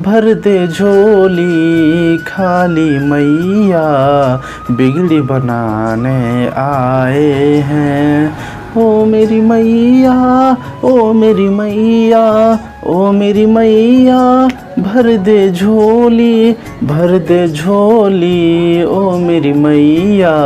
भर दे झोली खाली मैया, बिगड़ी बनाने आए हैं। ओ मेरी मैया, ओ मेरी मैया, ओ मेरी मैया, भर दे झोली, भर दे झोली, ओ मेरी मैया,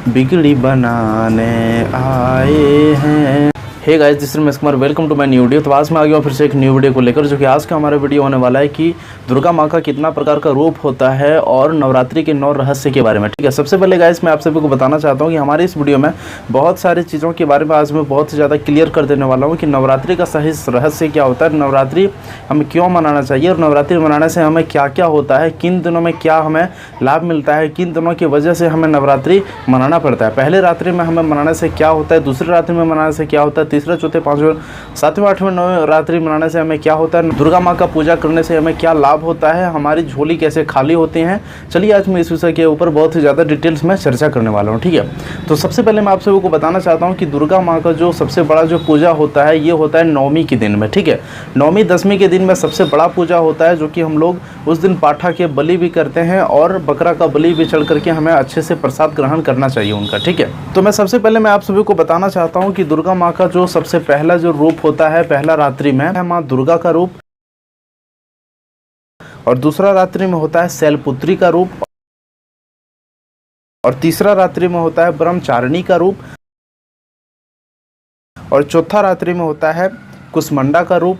बिगड़ी बनाने आए हैं। Hey guys, this is Kumar, welcome to my new video. तो आज मैं आ गया फिर से एक न्यू वीडियो को लेकर, जो कि आज का हमारा वीडियो होने वाला है कि दुर्गा माँ का कितना प्रकार का रूप होता है और नवरात्रि के 9 रहस्य के बारे में। ठीक है, सबसे पहले गाइस मैं आप सभी को बताना चाहता हूँ कि हमारे इस वीडियो में बहुत सारी चीज़ों के बारे में आज मैं बहुत ही ज़्यादा क्लियर कर देने वाला हूँ कि नवरात्रि का सही रहस्य क्या होता है, नवरात्रि हमें क्यों मनाना चाहिए और नवरात्रि मनाने से हमें क्या क्या होता है, किन दिनों में क्या हमें लाभ मिलता है, किन दिनों की वजह से हमें नवरात्रि मनाना पड़ता है। पहले रात्रि में हमें मनाने से क्या होता है, दूसरी रात्रि में मनाने से क्या होता है, तीसरे चौथे पाँचवें सातवें आठवें नौवें रात्रि मनाने से हमें क्या होता है, दुर्गा माँ का पूजा करने से हमें क्या लाभ होता है, हमारी झोली कैसे खाली होती हैं। चलिए आज मैं इस विषय के ऊपर बहुत ही ज़्यादा डिटेल्स में चर्चा करने वाला हूँ। ठीक है, तो सबसे पहले मैं आप सभी को बताना चाहता हूँ कि दुर्गा माँ का जो सबसे बड़ा जो पूजा होता है ये होता है नवमी के दिन में। ठीक है, नवमी दसवीं के दिन में सबसे बड़ा पूजा होता है, जो कि हम लोग उस दिन पाठा के बलि भी करते हैं और बकरा का बलि भी चढ़ करके हमें अच्छे से प्रसाद ग्रहण करना चाहिए उनका। ठीक है, तो मैं सबसे पहले मैं आप सभी को बताना चाहता हूँ कि दुर्गा माँ का जो सबसे पहला जो रूप होता है पहला रात्रि में है माँ दुर्गा का रूप, और दूसरा रात्रि में होता है शैलपुत्री का रूप, और तीसरा रात्रि में होता है ब्रह्मचारिणी का रूप, और चौथा रात्रि में होता है कुष्मांडा का रूप,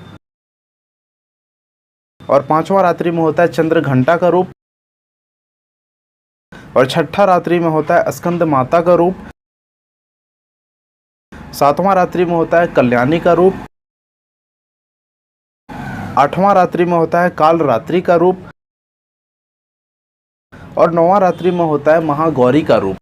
और पांचवा रात्रि में होता है चंद्रघंटा का रूप, और छठा रात्रि में होता है स्कंद माता का रूप, सातवां रात्रि में होता है कल्याणी का रूप, आठवां रात्रि में होता है काल रात्रि का रूप, और नौवां रात्रि में होता है महागौरी का रूप।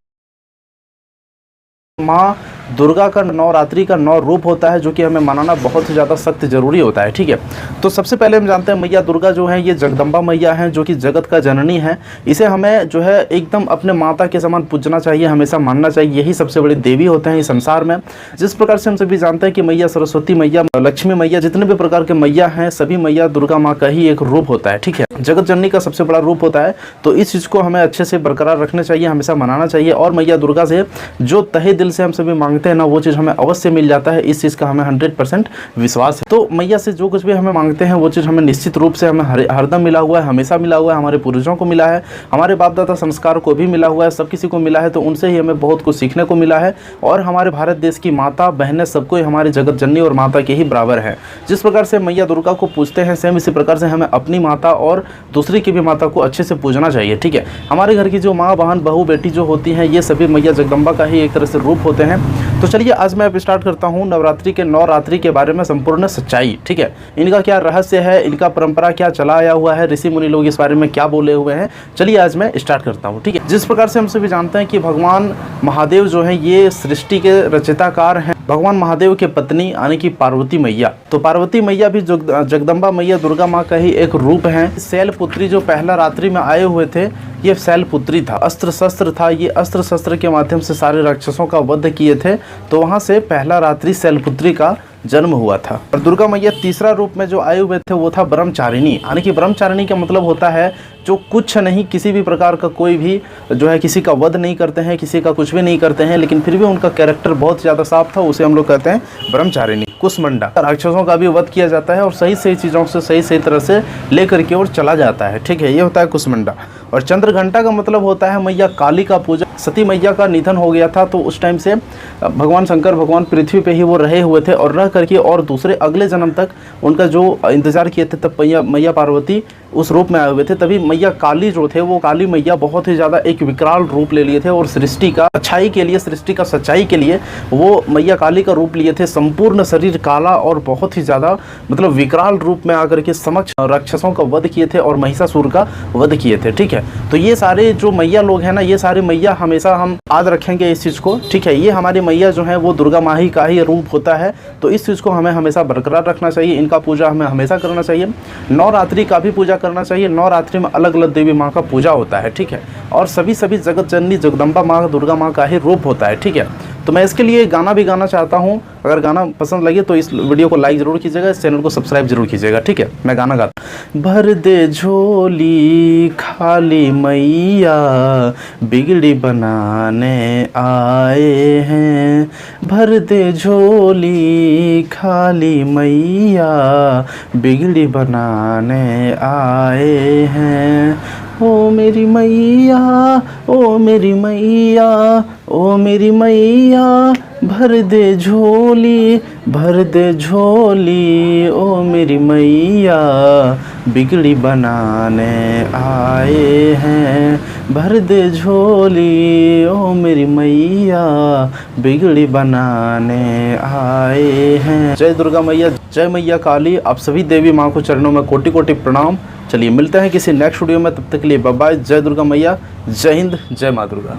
माँ दुर्गा का नवरात्रि का 9 रूप होता है, जो कि हमें मनाना बहुत ही ज़्यादा सख्त जरूरी होता है। ठीक है, तो सबसे पहले हम जानते हैं मैया दुर्गा जो है ये जगदम्बा मैया हैं, जो कि जगत का जननी है। इसे हमें जो है एकदम अपने माता के समान पूजना चाहिए, हमेशा मानना चाहिए। यही सबसे बड़ी देवी होते हैं इस संसार में। जिस प्रकार से हम सभी जानते हैं कि मैया सरस्वती मैया, लक्ष्मी मैया, जितने भी प्रकार के मैया हैं सभी मैया दुर्गा माँ का ही एक रूप होता है। ठीक है, जगत जननी का सबसे बड़ा रूप होता है, तो इस चीज़ को हमें अच्छे से बरकरार रखना चाहिए, हमेशा मनाना चाहिए। और मैया दुर्गा से जो तहे दिल से हम सभी मांगते हैं ना, वो चीज़ हमें अवश्य मिल जाता है। इस चीज़ का हमें 100% विश्वास है। तो मैया से जो कुछ भी हमें मांगते हैं वो चीज़ हमें निश्चित रूप से हमें हरदम मिला हुआ है, हमेशा मिला हुआ है। हमारे पूर्वजों को मिला है, हमारे बाप दादा संस्कार को भी मिला हुआ है, सब किसी को मिला है, तो उनसे ही हमें बहुत कुछ सीखने को मिला है। और हमारे भारत देश की माता बहनें सबको ही हमारी जगत जननी और माता के ही बराबर है। जिस प्रकार से मैया दुर्गा को पूजते हैं सेम इसी प्रकार से हमें अपनी माता और दूसरी की भी माता को अच्छे से पूजना चाहिए। ठीक है, हमारे घर की जो माँ बहन बहू बेटी जो होती हैं ये सभी मैया जगदम्बा का ही एक तरह से रूप होते हैं। तो चलिए आज मैं अब स्टार्ट करता हूँ नवरात्रि के 9 रात्रि के बारे में संपूर्ण सच्चाई। ठीक है, इनका क्या रहस्य है, इनका परंपरा क्या चला आया हुआ है, ऋषि मुनि लोग इस बारे में क्या बोले हुए हैं, चलिए आज मैं स्टार्ट करता हूँ। ठीक है, जिस प्रकार से हम सभी जानते हैं कि भगवान महादेव जो है ये सृष्टि के रचयिताकार हैं। भगवान महादेव के पत्नी यानी कि पार्वती मैया, तो पार्वती मैया भी जगदम्बा मैया दुर्गा माँ का ही एक रूप है। शैलपुत्री जो पहला रात्रि में आए हुए थे ये शैलपुत्री था, अस्त्र शस्त्र था, ये अस्त्र शस्त्र के माध्यम से सारे राक्षसों का वध किए थे। तो वहाँ से पहला रात्रि शैलपुत्री का जन्म हुआ था। और दुर्गा मैया तीसरा रूप में जो आए हुए थे वो था ब्रह्मचारिणी, यानी कि ब्रह्मचारिणी का मतलब होता है जो कुछ नहीं, किसी भी प्रकार का कोई भी जो है किसी का वध नहीं करते हैं, किसी का कुछ भी नहीं करते हैं, लेकिन फिर भी उनका कैरेक्टर बहुत ज़्यादा साफ था, उसे हम लोग कहते हैं ब्रह्मचारिणी। कुष्मांडा, राक्षसों का भी वध किया जाता है और सही सही चीज़ों से सही तरह से लेकर के और चला जाता है। ठीक है, ये होता है कुष्मांडा। और चंद्रघंटा का मतलब होता है मैया काली का पूजा। सती मैया का निधन हो गया था, तो उस टाइम से भगवान शंकर भगवान पृथ्वी पे ही वो रहे हुए थे और रह करके और दूसरे अगले जन्म तक उनका जो इंतजार किए थे, तब मैया पार्वती उस रूप में आए हुए थे। तभी मैया काली जो थे वो काली मैया बहुत ही ज़्यादा एक विकराल रूप ले लिए थे और सृष्टि का अच्छाई के लिए, सृष्टि का सच्चाई के लिए वो मैया काली का रूप लिए थे। संपूर्ण शरीर काला और बहुत ही ज़्यादा मतलब विकराल रूप में आकर के समक्ष राक्षसों का वध किए थे और महिषासुर का वध किए थे। ठीक है, तो ये सारे जो मैया लोग हैं ना, ये सारे मैया हमेशा हम याद रखेंगे इस चीज़ को। ठीक है, ये हमारी मैया जो है वो दुर्गा माँ ही का ही रूप होता है, तो इस चीज़ को हमें हमेशा बरकरार रखना चाहिए, इनका पूजा हमें हमेशा करना चाहिए। नवरात्रि का भी पूजा करना चाहिए। नवरात्रि में अलग अलग देवी माँ का पूजा होता है। ठीक है, और सभी जगत जननी जगदम्बा माँ दुर्गा माँ का ही रूप होता है। ठीक है, तो मैं इसके लिए गाना भी गाना चाहता हूँ। अगर गाना पसंद लगे तो इस वीडियो को लाइक ज़रूर कीजिएगा, इस चैनल को सब्सक्राइब जरूर कीजिएगा, ठीक है। मैं गाना गाता। भर दे झोली खाली मैया, बिगड़ी बनाने आए हैं। भर दे झोली खाली मैया, बिगड़ी बनाने आए हैं। ओ मेरी मैया, ओ मेरी मैया, ओ मेरी मैया, भर दे झोली, भर दे झोली, ओ मेरी मैया, बिगड़ी बनाने आए हैं। भर दे झोली, ओ मेरी मैया, बिगड़ी बनाने आए हैं। जय दुर्गा मैया, जय मैया काली। आप सभी देवी माँ को चरणों में कोटि कोटि प्रणाम। चलिए मिलते हैं किसी नेक्स्ट वीडियो में, तब तक के लिए बाय बाय। जय दुर्गा मैया, जय हिंद, जय माँ दुर्गा।